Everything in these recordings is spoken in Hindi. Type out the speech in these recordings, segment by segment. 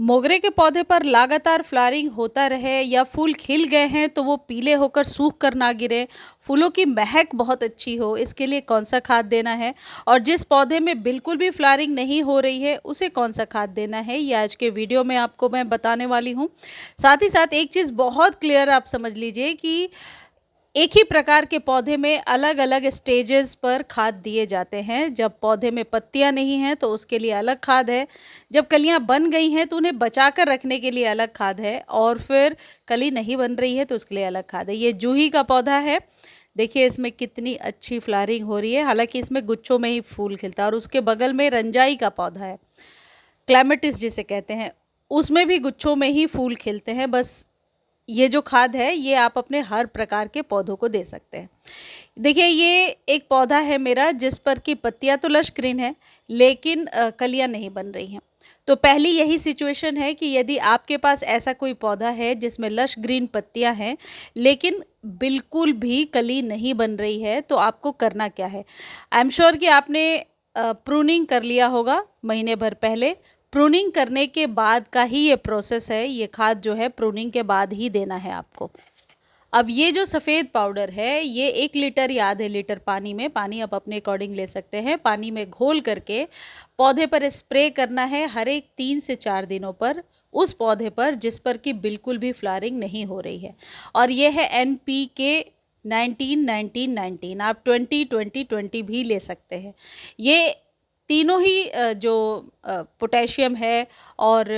मोगरे के पौधे पर लगातार फ्लावरिंग होता रहे या फूल खिल गए हैं तो वो पीले होकर सूख कर ना गिरे, फूलों की महक बहुत अच्छी हो, इसके लिए कौन सा खाद देना है और जिस पौधे में बिल्कुल भी फ्लावरिंग नहीं हो रही है उसे कौन सा खाद देना है, ये आज के वीडियो में आपको मैं बताने वाली हूँ। साथ ही साथ एक चीज़ बहुत क्लियर आप समझ लीजिए कि एक ही प्रकार के पौधे में अलग अलग स्टेजेस पर खाद दिए जाते हैं। जब पौधे में पत्तियां नहीं हैं तो उसके लिए अलग खाद है, जब कलियां बन गई हैं तो उन्हें बचाकर रखने के लिए अलग खाद है, और फिर कली नहीं बन रही है तो उसके लिए अलग खाद है। ये जूही का पौधा है, देखिए इसमें कितनी अच्छी फ्लावरिंग हो रही है, हालांकि इसमें गुच्छों में ही फूल खिलता है। और उसके बगल में रंजाई का पौधा है, क्लैमेटिस जिसे कहते हैं, उसमें भी गुच्छों में ही फूल खिलते हैं। बस ये जो खाद है ये आप अपने हर प्रकार के पौधों को दे सकते हैं। देखिए ये एक पौधा है मेरा जिस पर की पत्तियां तो लश ग्रीन है, लेकिन कलियां नहीं बन रही हैं। तो पहली यही सिचुएशन है कि यदि आपके पास ऐसा कोई पौधा है जिसमें लश ग्रीन पत्तियां हैं लेकिन बिल्कुल भी कली नहीं बन रही है, तो आपको करना क्या है। आई एम श्योर कि आपने प्रूनिंग कर लिया होगा महीने भर पहले। प्रूनिंग करने के बाद का ही ये प्रोसेस है, ये खाद जो है प्रूनिंग के बाद ही देना है आपको। अब ये जो सफ़ेद पाउडर है ये 1 लीटर या आधे लीटर पानी में, पानी आप अपने अकॉर्डिंग ले सकते हैं, पानी में घोल करके पौधे पर स्प्रे करना है हर एक 3 से 4 दिनों पर, उस पौधे पर जिस पर कि बिल्कुल भी फ्लावरिंग नहीं हो रही है। और ये है NPK 19-19-19, आप 20-20-20 भी ले सकते हैं। ये तीनों ही जो पोटेशियम है और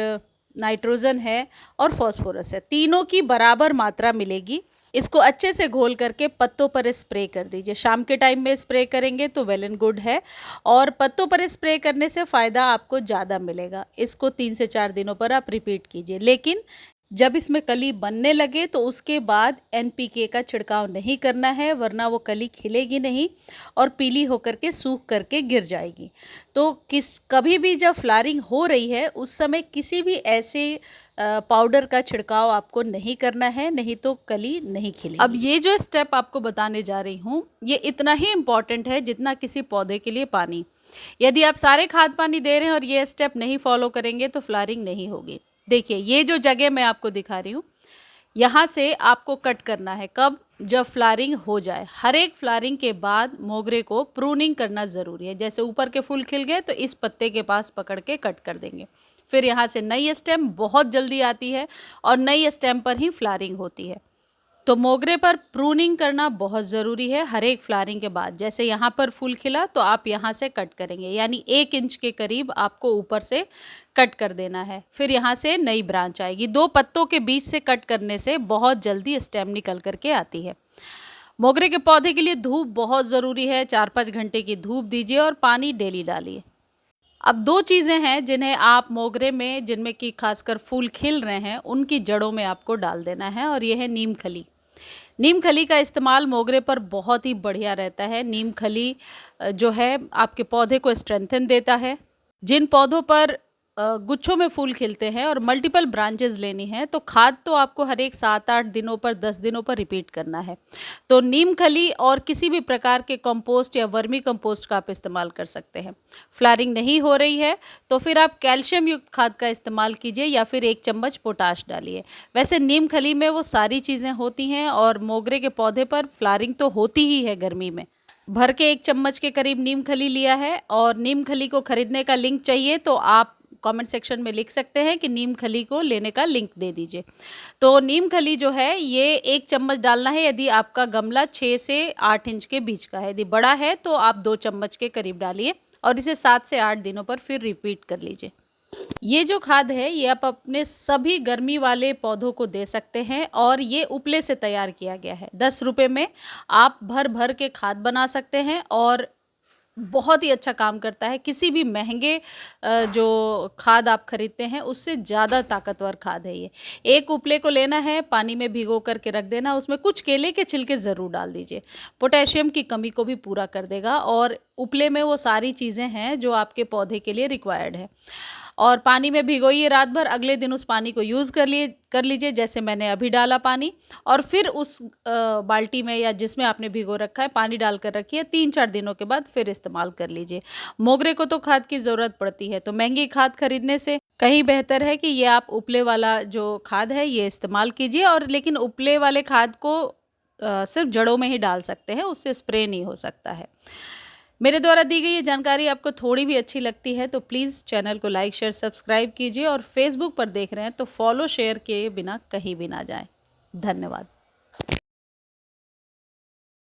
नाइट्रोजन है और फास्फोरस है, तीनों की बराबर मात्रा मिलेगी। इसको अच्छे से घोल करके पत्तों पर स्प्रे कर दीजिए। शाम के टाइम में स्प्रे करेंगे तो वेल एंड गुड है, और पत्तों पर स्प्रे करने से फ़ायदा आपको ज़्यादा मिलेगा। इसको 3 से 4 दिनों पर आप रिपीट कीजिए, लेकिन जब इसमें कली बनने लगे तो उसके बाद NPK का छिड़काव नहीं करना है, वरना वो कली खिलेगी नहीं और पीली होकर के सूख करके गिर जाएगी। तो कभी भी जब फ्लावरिंग हो रही है उस समय किसी भी ऐसे पाउडर का छिड़काव आपको नहीं करना है, नहीं तो कली नहीं खिलेगी। अब ये जो स्टेप आपको बताने जा रही हूँ ये इतना ही इम्पॉर्टेंट है जितना किसी पौधे के लिए पानी। यदि आप सारे खाद पानी दे रहे हैं और ये स्टेप नहीं फॉलो करेंगे तो फ्लावरिंग नहीं होगी। देखिए ये जो जगह मैं आपको दिखा रही हूँ, यहाँ से आपको कट करना है। कब? जब फ्लावरिंग हो जाए। हर एक फ्लावरिंग के बाद मोगरे को प्रूनिंग करना ज़रूरी है। जैसे ऊपर के फूल खिल गए तो इस पत्ते के पास पकड़ के कट कर देंगे। फिर यहाँ से नई स्टेम बहुत जल्दी आती है और नई स्टेम पर ही फ्लावरिंग होती है। तो मोगरे पर प्रूनिंग करना बहुत ज़रूरी है हर एक फ्लावरिंग के बाद। जैसे यहाँ पर फूल खिला तो आप यहाँ से कट करेंगे, यानी 1 इंच के करीब आपको ऊपर से कट कर देना है। फिर यहाँ से नई ब्रांच आएगी। 2 पत्तों के बीच से कट करने से बहुत जल्दी स्टेम निकल करके आती है। मोगरे के पौधे के लिए धूप बहुत ज़रूरी है, 4-5 घंटे की धूप दीजिए और पानी डेली डालिए। अब 2 चीज़ें हैं जिन्हें आप मोगरे में, जिनमें कि खासकर फूल खिल रहे हैं, उनकी जड़ों में आपको डाल देना है, और यह है नीम खली। नीम खली का इस्तेमाल मोगरे पर बहुत ही बढ़िया रहता है। नीम खली जो है आपके पौधे को स्ट्रेंथन देता है। जिन पौधों पर गुच्छों में फूल खिलते हैं और मल्टीपल ब्रांचेस लेनी है तो खाद तो आपको हर एक 7-8 दिनों पर, 10 दिनों पर रिपीट करना है। तो नीम खली और किसी भी प्रकार के कंपोस्ट या वर्मी कंपोस्ट का आप इस्तेमाल कर सकते हैं। फ्लावरिंग नहीं हो रही है तो फिर आप कैल्शियम युक्त खाद का इस्तेमाल कीजिए या फिर 1 चम्मच पोटाश डालिए। वैसे नीम खली में वो सारी चीज़ें होती हैं और मोगरे के पौधे पर फ्लावरिंग तो होती ही है गर्मी में। भर के 1 चम्मच के करीब नीम खली लिया है, और नीम खली को खरीदने का लिंक चाहिए तो आप कमेंट सेक्शन में लिख सकते हैं कि नीम खली को लेने का लिंक दे दीजिए। तो नीम खली जो है ये 1 चम्मच डालना है यदि आपका गमला 6 से 8 इंच के बीच का है। यदि बड़ा है तो आप 2 चम्मच के करीब डालिए और इसे 7 से 8 दिनों पर फिर रिपीट कर लीजिए। ये जो खाद है ये आप अपने सभी गर्मी वाले पौधों को दे सकते हैं, और ये उपले से तैयार किया गया है। 10 रुपये में आप भर भर के खाद बना सकते हैं और बहुत ही अच्छा काम करता है। किसी भी महंगे जो खाद आप खरीदते हैं उससे ज़्यादा ताकतवर खाद है ये। एक उपले को लेना है, पानी में भिगो करके रख देना, उसमें कुछ केले के छिलके ज़रूर डाल दीजिए। पोटेशियम की कमी को भी पूरा कर देगा, और उपले में वो सारी चीज़ें हैं जो आपके पौधे के लिए रिक्वायर्ड है। और पानी में भिगोइए रात भर, अगले दिन उस पानी को यूज़ कर लीजिए जैसे मैंने अभी डाला पानी, और फिर उस बाल्टी में या जिसमें आपने भिगो रखा है पानी डालकर रखिए। 3-4 दिनों के बाद फिर इस्तेमाल कर लीजिए। मोगरे को तो खाद की ज़रूरत पड़ती है, तो महंगी खाद खरीदने से कहीं बेहतर है कि ये आप उपले वाला जो खाद है ये इस्तेमाल कीजिए, और लेकिन उपले वाले खाद को सिर्फ जड़ों में ही डाल सकते हैं, उससे स्प्रे नहीं हो सकता है। मेरे द्वारा दी गई ये जानकारी आपको थोड़ी भी अच्छी लगती है तो प्लीज़ चैनल को लाइक शेयर सब्सक्राइब कीजिए, और फेसबुक पर देख रहे हैं तो फॉलो शेयर किए बिना कहीं भी ना जाएं। धन्यवाद।